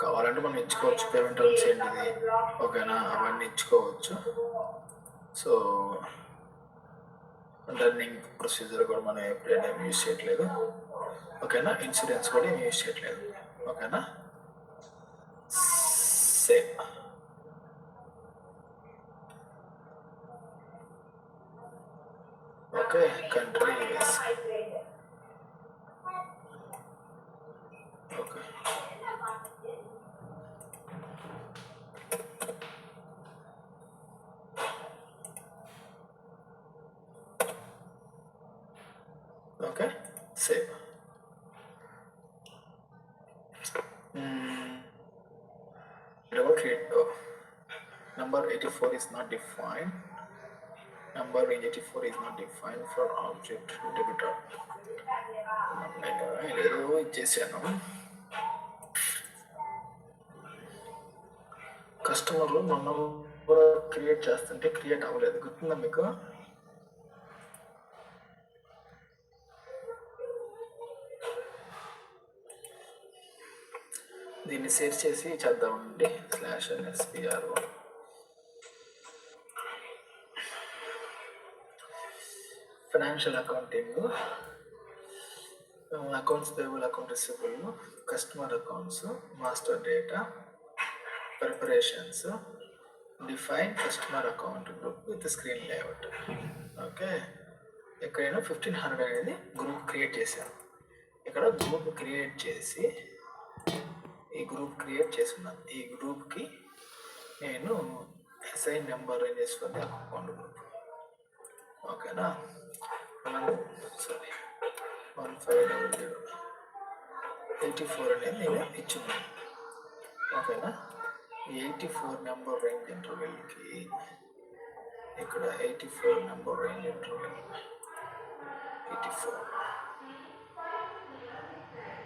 కావాలంటే మనం ఇచ్చుకోవచ్చు. పేమెంట్ టర్మ్స్ ఏంటిది, ఓకేనా, అవన్నీ ఇచ్చుకోవచ్చు. సో రన్నింగ్ ప్రొసీజర్ కూడా మనం ఎప్పుడైనా యూజ్ చేయట్లేదు, ఓకేనా. ఇన్సూరెన్స్ కూడా ఏం యూజ్ చేయట్లేదు, ఓకేనా. Same okay. Country okay. Okay same. Create number 84 is not defined. Number range 84 is not defined for object debitor. ఏదో ఇచ్చేసాను. కస్టమర్లు మొన్న కూడా క్రియేట్ చేస్తుంటే క్రియేట్ అవ్వలేదు, గుర్తుందా మీకు? దీన్ని సేవ్ చేసి చేద్దామండి. /NSPR1 financial accounting, accounts payable, account receivable, customer accounts, master data, preparations, define customer account group with screen layout. Okay, ఎక్కడైనా 1500 అనేది గ్రూప్ క్రియేట్ చేశాను. ఇక్కడ గ్రూప్ క్రియేట్ చేసి ఈ గ్రూప్ క్రియేట్ చేస్తున్నాను. ఈ గ్రూప్కి నేను అసైన్ నెంబర్ ఏం చేసుకుంది అకౌంట్ గ్రూప్, ఓకేనా. 150084 అనేది నేను ఇచ్చున్నాను, ఓకేనా. 84 నెంబర్ రేంజ్ ఇంటర్వెల్కి ఇక్కడ 84 నెంబర్ రేంజ్ ఇంటర్వెల్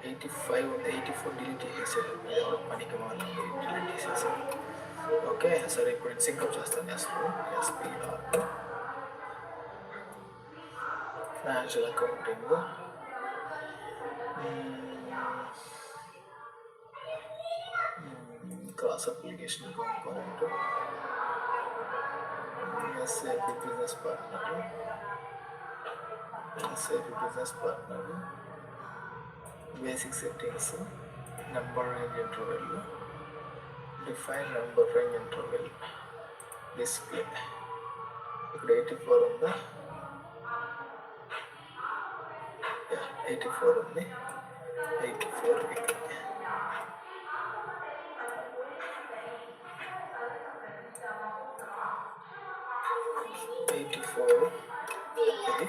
85 ఉంది. 84 డిలీట్ చేసేసారు, ఎవరో పనికి వాళ్ళు డిలీట్ చేసేసారు. ఓకే సరే, ఇప్పుడు నేను సింకప్ చేస్తాను. SPR financial accounting, cross application component, SAP business partner, basic settings, number range interval, define number range interval, display. ఇక్కడ 84 ఉందా? 84 ఉంది. 84 ఇక్కడ 84 ఇది.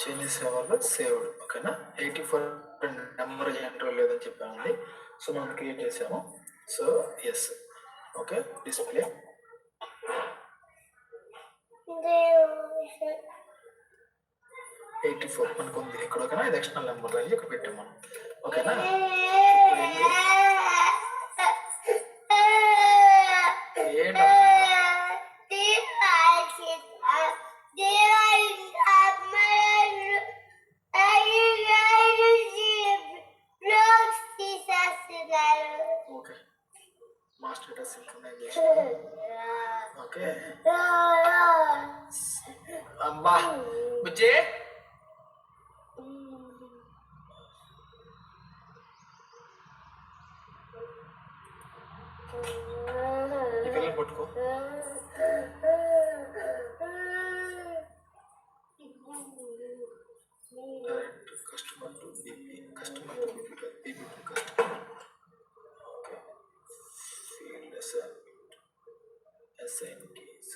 చేంజెస్ సేవర్లో సేవ్డ్, ఓకేనా. 84 నెంబర్ ఎంటర్ లేదని చెప్పాను, సో మనం క్రియేట్ చేసాము. So yes, okay. డిస్ప్లే 84 మనకు ఉంది ఇక్కడ, ఓకేనా. ఇది ఎక్స్టర్నల్ నెంబర్ రేంజ్ ఇక్కడ పెట్టాము మనం, ఓకేనా. Okay, master data synchronisation. Okay అమ్మా బుజ్జే, ఈ పిల్లలు పట్టుకో. Direct customer to BP, customer to BP to customer. Okay, field assign keys,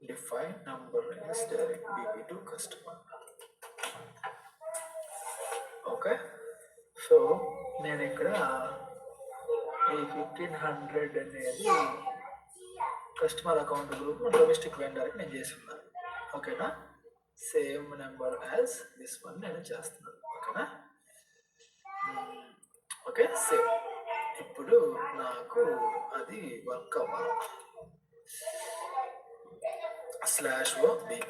define number as direct BP to customer. Okay, so నేను ఇక్కడ ఈ 1500 అనేది కస్టమర్ అకౌంట్ గ్రూప్ డొమెస్టిక్ వెండర్కి నేను చేస్తున్నాను, ఓకేనా. Same number as this one నేను చేస్తున్నాను, ఓకేనా. Okay same. ఇప్పుడు నాకు అది వర్క్ అవ్వాలి. /o bp